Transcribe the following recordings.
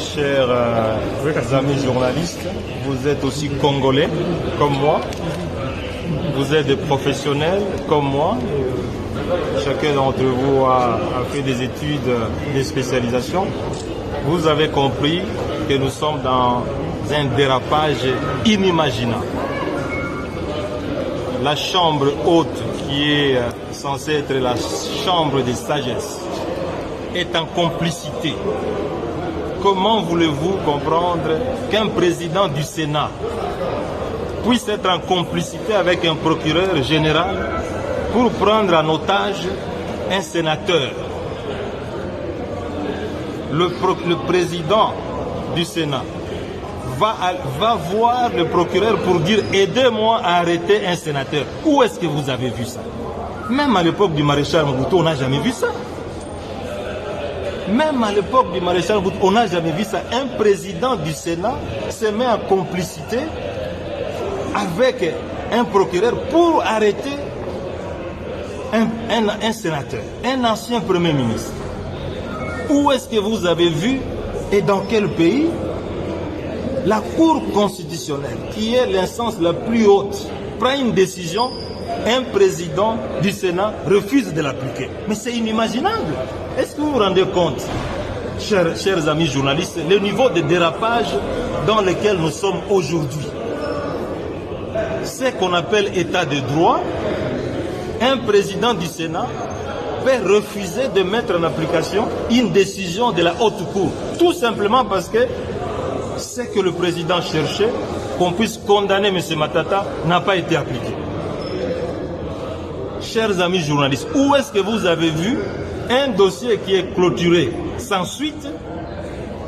chers amis journalistes, vous êtes aussi congolais comme moi, vous êtes des professionnels comme moi, chacun d'entre vous a fait des études de spécialisation. Vous avez compris que nous sommes dans un dérapage inimaginable. La chambre haute, qui est censée être la chambre des sagesses, est en complicité. Comment voulez-vous comprendre qu'un président du Sénat puisse être en complicité avec un procureur général pour prendre en otage un sénateur? Le président du Sénat va voir le procureur pour dire « aidez-moi à arrêter un sénateur ». Où est-ce que vous avez vu ça? Même à l'époque du maréchal Mobutu, on n'a jamais vu ça. Même à l'époque du maréchal Mobutu, on n'a jamais vu ça. Un président du Sénat se met en complicité avec un procureur pour arrêter un sénateur, un ancien Premier ministre. Où est-ce que vous avez vu et dans quel pays la Cour constitutionnelle, qui est l'instance la plus haute, prend une décision, un président du Sénat refuse de l'appliquer? Mais c'est inimaginable. Est-ce que vous vous rendez compte, chers amis journalistes, le niveau de dérapage dans lequel nous sommes aujourd'hui? Ce qu'on appelle état de droit, un président du Sénat peut refuser de mettre en application une décision de la haute cour, tout simplement parce que ce que le président cherchait, qu'on puisse condamner M. Matata, n'a pas été appliqué. Chers amis journalistes, où est-ce que vous avez vu un dossier qui est clôturé sans suite,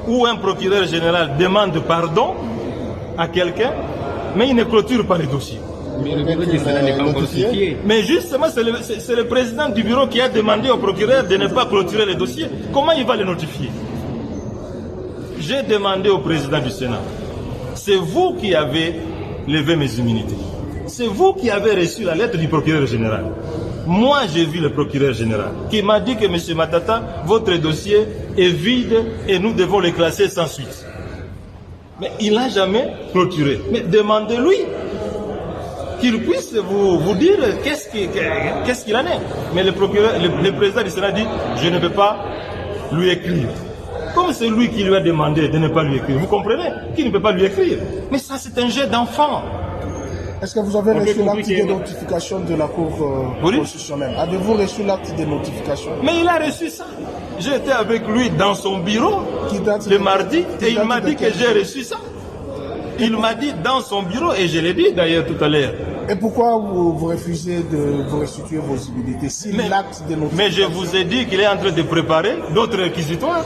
où un procureur général demande pardon à quelqu'un, mais il ne clôture pas le dossier? Mais le bureau du Sénat n'est pas encore notifié. Mais justement, c'est le président du bureau qui a demandé au procureur de ne pas clôturer le dossier. Comment il va le notifier? J'ai demandé au président du Sénat, c'est vous qui avez levé mes immunités. C'est vous qui avez reçu la lettre du procureur général. Moi, j'ai vu le procureur général qui m'a dit que M. Matata, votre dossier est vide et nous devons le classer sans suite. Mais il n'a jamais clôturé. Mais demandez-lui qu'il puisse vous dire qu'est-ce qu'il en est. Mais le président du Sénat dit, je ne peux pas lui écrire. Comme c'est lui qui lui a demandé de ne pas lui écrire. Vous comprenez? Qu'il ne peut pas lui écrire. Mais ça, c'est un jeu d'enfant. Est-ce que vous avez reçu l'acte de notification de la Cour constitutionnelle? Avez-vous reçu l'acte de notification? Mais il a reçu ça. J'étais avec lui dans son bureau le mardi et il m'a dit que j'ai reçu ça. Il m'a dit dans son bureau, et je l'ai dit d'ailleurs tout à l'heure. Et pourquoi vous refusez de vous restituer vos immunités si l'acte de notification... Mais je vous ai dit qu'il est en train de préparer d'autres réquisitoires.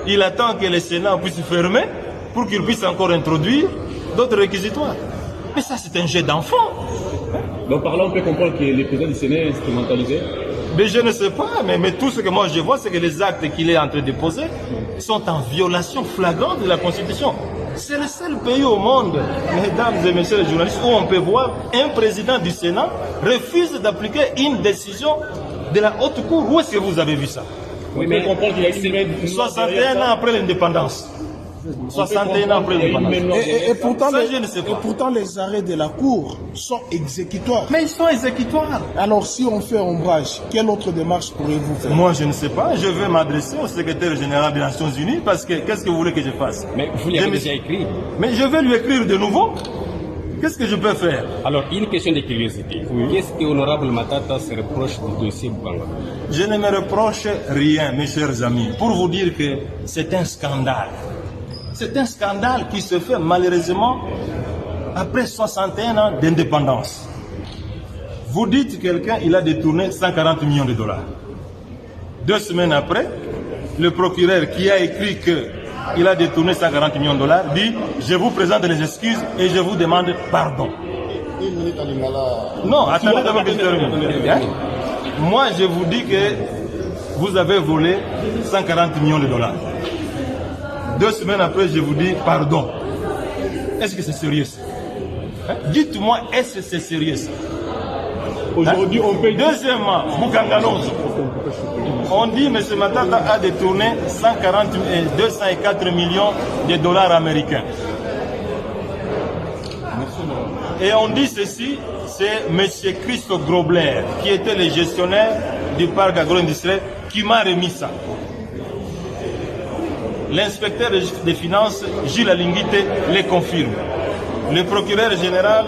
Il attend que le Sénat puisse fermer pour qu'il puisse encore introduire d'autres réquisitoires. Mais ça, c'est un jeu d'enfant. Donc par là, on peut comprendre que le président du Sénat est instrumentalisé? Mais je ne sais pas, mais tout ce que moi je vois, c'est que les actes qu'il est en train de poser sont en violation flagrante de la Constitution. C'est le seul pays au monde, mesdames et messieurs les journalistes, où on peut voir un président du Sénat refuse d'appliquer une décision de la haute cour. Où est-ce que vous avez vu ça? Oui, mais on comprend qu'il y a une 61 ans après l'indépendance. 61 ans après l'indépendance. Et pourtant, ça, je ne sais pas. Et pourtant, les arrêts de la Cour sont exécutoires. Mais ils sont exécutoires. Alors, si on fait ombrage, quelle autre démarche pourriez-vous faire? Moi, je ne sais pas. Je vais m'adresser au secrétaire général des Nations Unies parce que qu'est-ce que vous voulez que je fasse? Mais vous l'avez déjà écrit. Mais je vais lui écrire de nouveau. Qu'est-ce que je peux faire? Alors, une question de curiosité. Oui. Qu'est-ce que l'honorable Matata se reproche du dossier Bouanga? Je ne me reproche rien, mes chers amis, pour vous dire que c'est un scandale. C'est un scandale qui se fait malheureusement après 61 ans d'indépendance. Vous dites quelqu'un, il a détourné 140 millions de dollars. 2 semaines après, le procureur qui a écrit qu'il a détourné 140 millions de dollars dit « Je vous présente les excuses et je vous demande pardon ». Non, attendez d'abord que je termine. Moi, je vous dis que vous avez volé 140 millions de dollars. 2 semaines après, je vous dis pardon. Est-ce que c'est sérieux? Dites-moi, est-ce que c'est sérieux? Aujourd'hui, on peut... Deuxièmement, Boukangalonzo. On dit que M. Matata a détourné 204 millions de dollars américains. Et on dit ceci, c'est M. Christo Grobler, qui était le gestionnaire du parc agro-industriel, qui m'a remis ça. L'inspecteur des finances, Gilles Alinguite, les confirme. Le procureur général,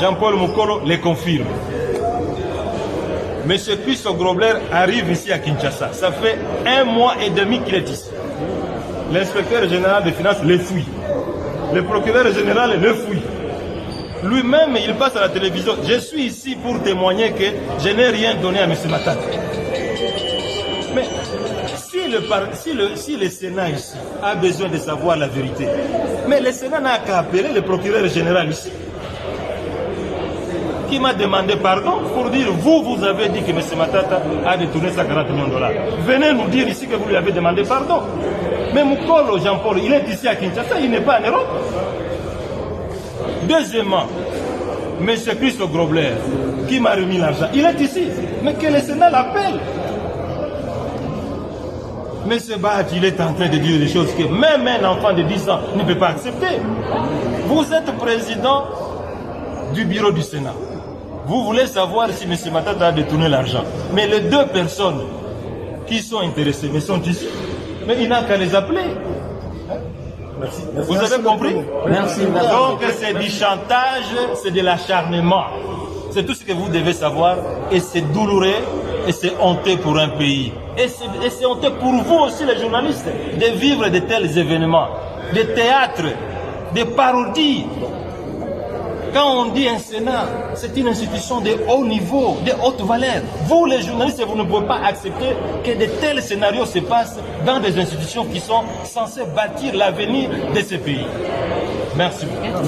Jean-Paul Mukolo, les confirme. M. Christo Grobler arrive ici à Kinshasa. Ça fait 1 mois et demi qu'il est ici. L'inspecteur général des finances les fouille. Le procureur général le fouille. Lui-même, il passe à la télévision. Je suis ici pour témoigner que je n'ai rien donné à M. Matata. Mais si le Sénat ici a besoin de savoir la vérité, mais le Sénat n'a qu'à appeler le procureur général ici, qui m'a demandé pardon pour dire, vous avez dit que M. Matata a détourné 140 millions de dollars. Venez nous dire ici que vous lui avez demandé pardon. Mais Mukolo Jean-Paul, il est ici à Kinshasa, il n'est pas en Europe. Deuxièmement, M. Christo Grobler, qui m'a remis l'argent, il est ici, mais que le Sénat l'appelle. M. Bat, il est en train de dire des choses que même un enfant de 10 ans ne peut pas accepter. Vous êtes président du bureau du Sénat. Vous voulez savoir si M. Matata a détourné l'argent. Mais les 2 personnes qui sont intéressées, mais sont ici. Mais il n'a qu'à les appeler. Merci. Vous avez compris? Merci. Donc c'est du chantage, c'est de l'acharnement. C'est tout ce que vous devez savoir. Et c'est douloureux et c'est honteux pour un pays. Et c'est honteux pour vous aussi les journalistes de vivre de tels événements. Des théâtres, des parodies. Quand on dit un Sénat, c'est une institution de haut niveau, de haute valeur. Vous, les journalistes, vous ne pouvez pas accepter que de tels scénarios se passent dans des institutions qui sont censées bâtir l'avenir de ce pays. Merci beaucoup.